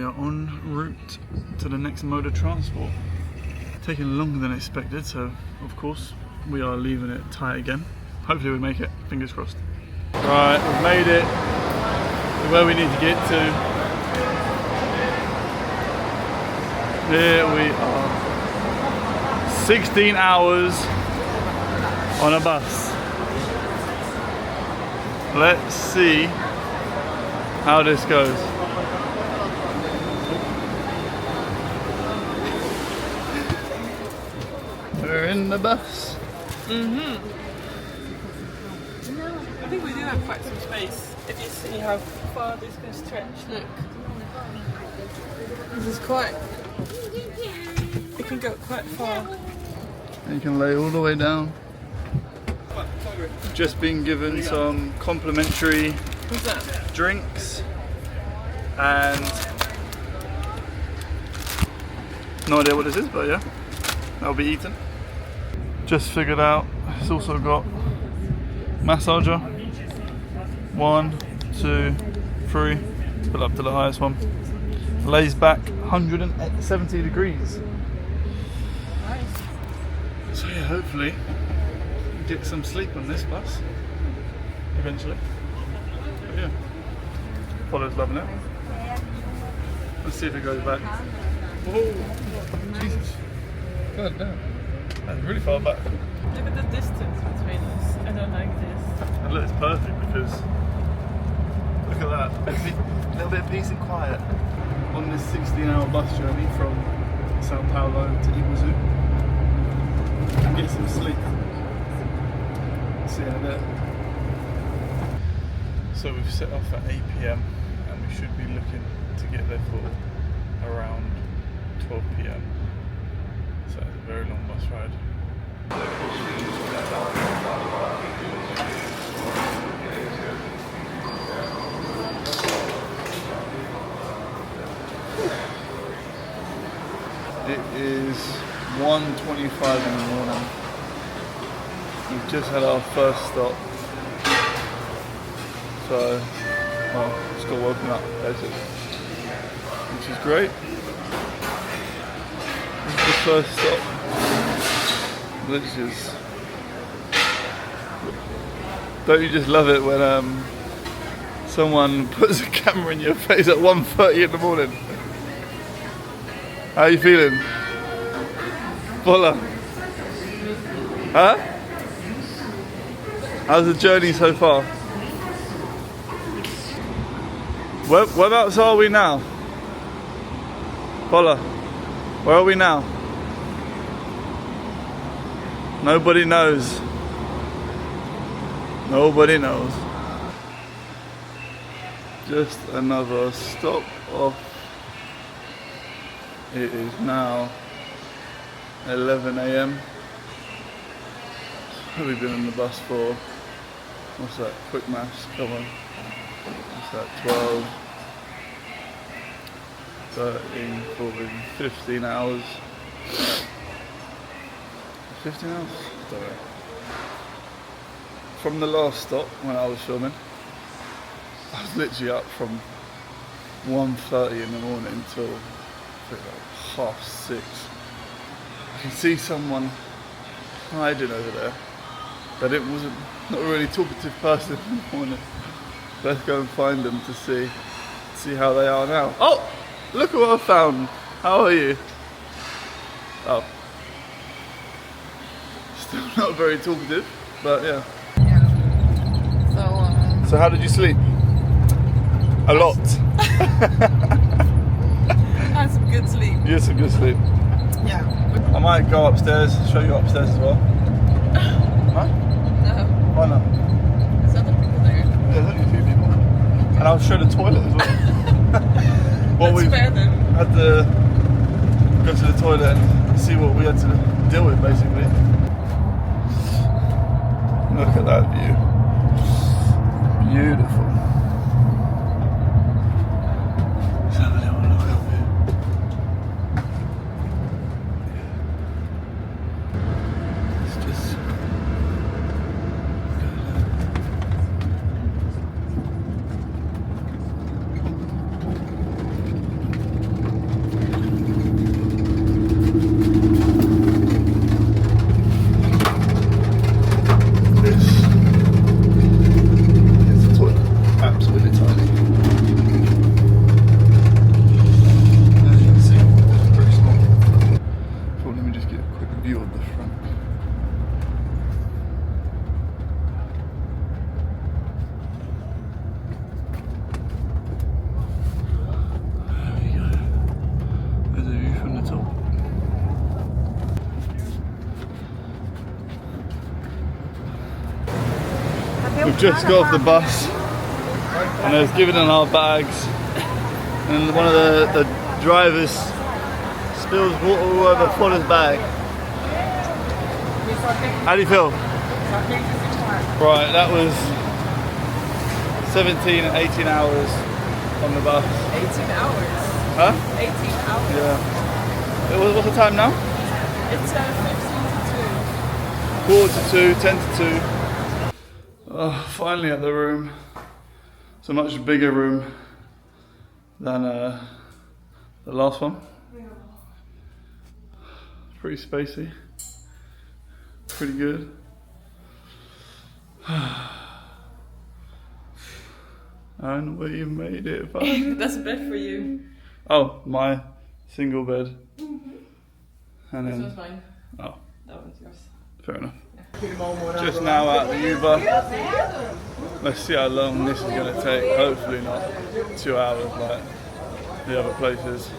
are en route to the next mode of transport. Taking longer than expected, so of course we are leaving it tight again. Hopefully we make it, fingers crossed. Right, we've made it to where we need to get to. Here we are. 16 hours on a bus. Let's see how this goes. We're in the bus. I think we do have quite some space. If you see how far this can stretch, look. This is quite. It can go quite far. You can lay all the way down. Just been given some complimentary drinks and no idea what this is, but yeah, that'll be eaten. Just figured out it's also got massager. 1, 2, 3. Put up to the highest one. Lays back 170 degrees. So yeah, hopefully get some sleep on this bus eventually. But yeah, Apollo's loving it. Let's see if it goes back. Oh, Jesus. God damn. That's really far back. Look at the distance between us. I don't like this. And look, it's perfect because look at that. A little bit of peace and quiet on this 16-hour bus journey from Sao Paulo to Iguazu. And get some sleep. See you in a bit. So we've set off at 8 PM and we should be looking to get there for around 12 PM. So it's a very long bus ride. It is 1:25 in the morning. We've just had our first stop. So, well, just got woken up basically, which is great. This is the first stop, which is, don't you just love it when someone puts a camera in your face at 1:30 in the morning? How are you feeling? Paula? Huh? How's the journey so far? Whereabouts are we now? Paula, where are we now? Nobody knows. Nobody knows. Just another stop off. It is now 11 AM. We've been on the bus for, what's that, quick maths, come on. What's that, 12, 13, 14, 15 hours. 15 hours? Don't know. From the last stop, when I was filming, I was literally up from 1:30 in the morning till like 6:30. I can see someone hiding over there, but it wasn't not a really talkative person in the morning. Let's go and find them to see how they are now. Oh, look at what I found. How are you? Oh, still not very talkative, but yeah. Yeah. So how did you sleep? A lot. I had some good sleep. You had some good sleep. Yeah. I might go upstairs, show you upstairs as well. Huh? No. Why not? There's other people there. Yeah, there's only a few people. And I'll show the toilet as well. Well, That's we've fair then. had to go to the toilet and see what we had to deal with, basically. Look at that view. Beautiful. Let's have a little look up here. It's just at all. We've just got off the bus and they've given in our bags, and one of the drivers spills water all over Paula's bag. How do you feel? Right, that was 17 and 18 hours on the bus. 18 hours? Huh? 18 hours? Yeah. What's the time now? It's 15 to 2. Quarter to 2, 10 to 2. Oh, finally at the room. It's a much bigger room than the last one. Pretty spacey. Pretty good. And we made it finally. That's a bed for you. Oh, my single bed. And This then, one's mine. oh, That one's yours. fair enough. Just now at the Uber. Let's see how long this is going to take. Hopefully not 2 hours like the other places.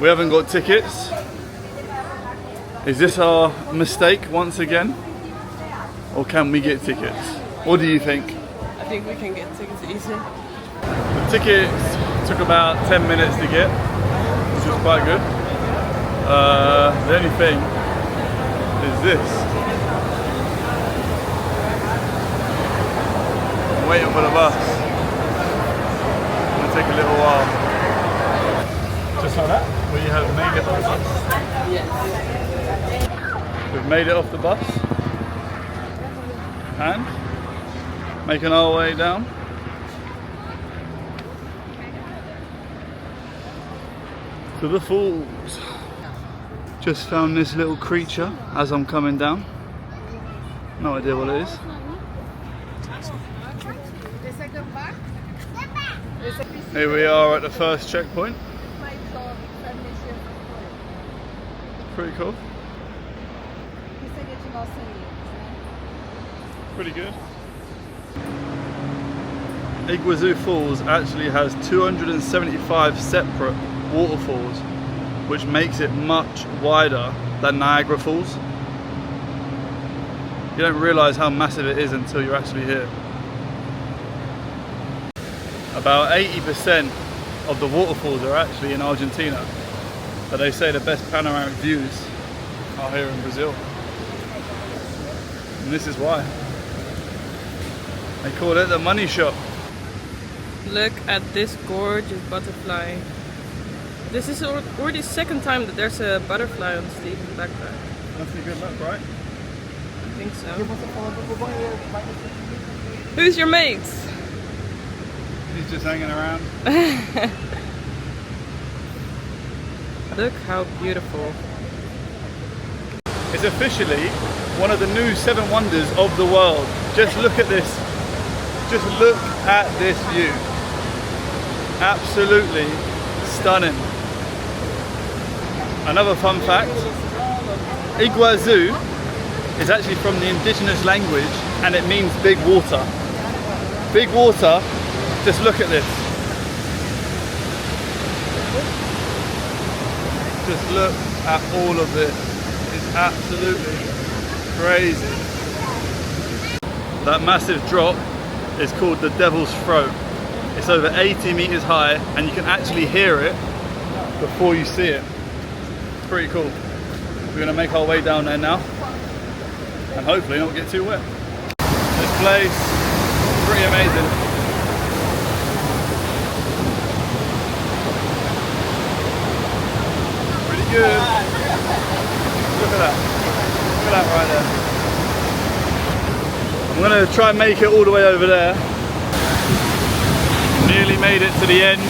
We haven't got tickets. Is this our mistake once again? Or can we get tickets? What do you think? I think we can get tickets easy. The tickets took about 10 minutes to get, which was quite good. The only thing is this. I'm waiting for the bus. It's going to take a little while. Just like that, we have made it off the bus. Yes. We've made it off the bus. And making our way down. To the falls. Just found this little creature as I'm coming down. No idea what it is. Here we are at the first checkpoint. Pretty cool. Pretty good. Iguazu Falls actually has 275 separate waterfalls, which makes it much wider than Niagara Falls. You don't realise how massive it is until you're actually here. About 80% of the waterfalls are actually in Argentina, but they say the best panoramic views are here in Brazil. And this is why. They call it the money shot. Look at this gorgeous butterfly. This is already the second time that there's a butterfly on Steven's backpack. Must be good luck, right? I think so. Who's your mate? He's just hanging around. Look how beautiful. It's officially one of the new 7 wonders of the world. Just look at this. Just look at this view. Absolutely stunning. Another fun fact, Iguazu is actually from the indigenous language and it means big water. Big water, just look at this. Just look at all of this. It's absolutely crazy. That massive drop is called the Devil's Throat. It's over 80 meters high and you can actually hear it before you see it. Pretty cool. We're going to make our way down there now and hopefully not get too wet. This place is pretty amazing. Pretty good. Look at that. Look at that right there. I'm going to try and make it all the way over there. Nearly made it to the end.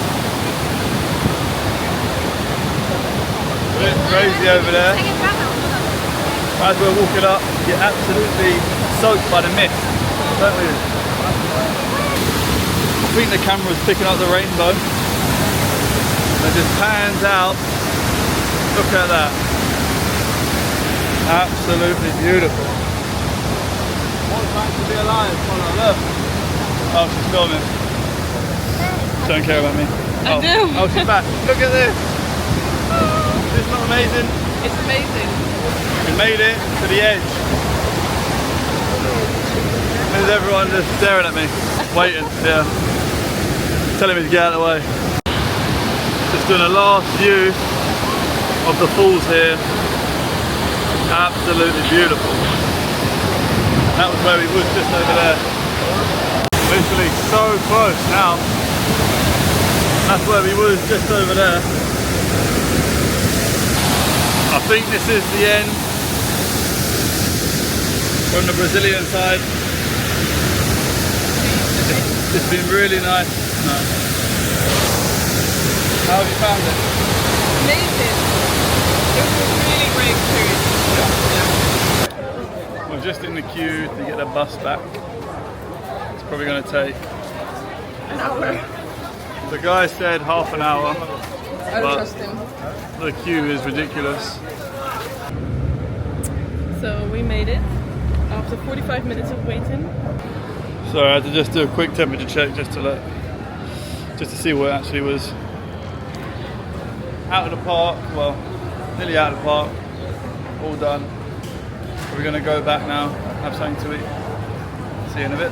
A bit crazy over there. As we're walking up, you're absolutely soaked by the mist, don't we? I think the camera's picking up the rainbow. It just pans out. Look at that. Absolutely beautiful. What a time to be alive, Paula, look. Oh, she's filming. Don't care about me. I do. Oh, she's back. Look at this. Isn't that amazing? It's amazing. We made it to the edge. There's everyone just staring at me, waiting, yeah. Telling me to get out of the way. Just doing a last view of the falls here. Absolutely beautiful. That was where we was, just over there. Literally so close now. That's where we was, just over there. I think this is the end from the Brazilian side. It's been really nice. How have you found it? Amazing. It was a really great experience. We're just in the queue to get the bus back. It's probably going to take An hour. the guy said half an hour. I don't trust him. The queue is ridiculous. So we made it after 45 minutes of waiting. So I had to just do a quick temperature check just to see what it actually was. Out of the park, well, nearly out of the park, all done. We're going to go back now, have something to eat. See you in a bit.